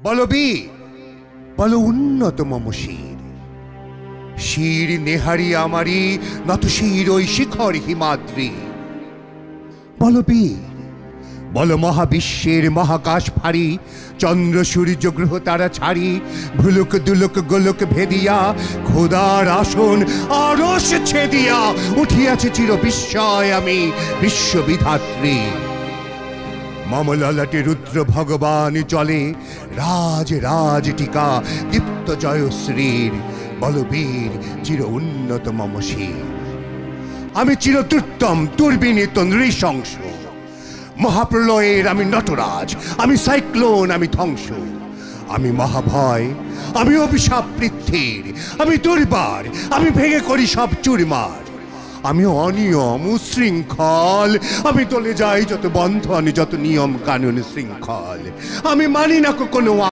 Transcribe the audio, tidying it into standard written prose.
বলবীর, বল উন্নত মম শির। শির নেহারি আমারি নত শির ওই শিখর হিমাদ্রি। বলবীর, বল মহাবিশ্বের মহাকাশ ভারী, চন্দ্র সূর্য গ্রহ তারা ছাড়ি, ভুলুক দুলুক গোলক ভেদিয়া খোদার আসন আরশ ছেদিয়া উঠিয়াছে চির বিস্ময় আমি বিশ্ববিধাত্রী। মম ললাটে রুদ্র ভগবান চলে, রাজ রাজ টিকা দীপ্ত জয়শ্রীর। বলবীর, চির উন্নত মম শির। আমি চিরদুর্তম দুর্বিনীত নৃশংস, মহাপ্রলয়ের আমি নটরাজ, আমি সাইক্লোন, আমি ধ্বংস। আমি মহাভয়, আমি অভিশাপ পৃথ্বীর, আমি দুর্বার, আমি ভেঙে করি সব চুরমার। আমি অনিয়ম উশৃঙ্খল, আমি তলে যাই যত বন্ধন, যত নিয়ম কানুন শৃঙ্খল। আমি মানি না কোনো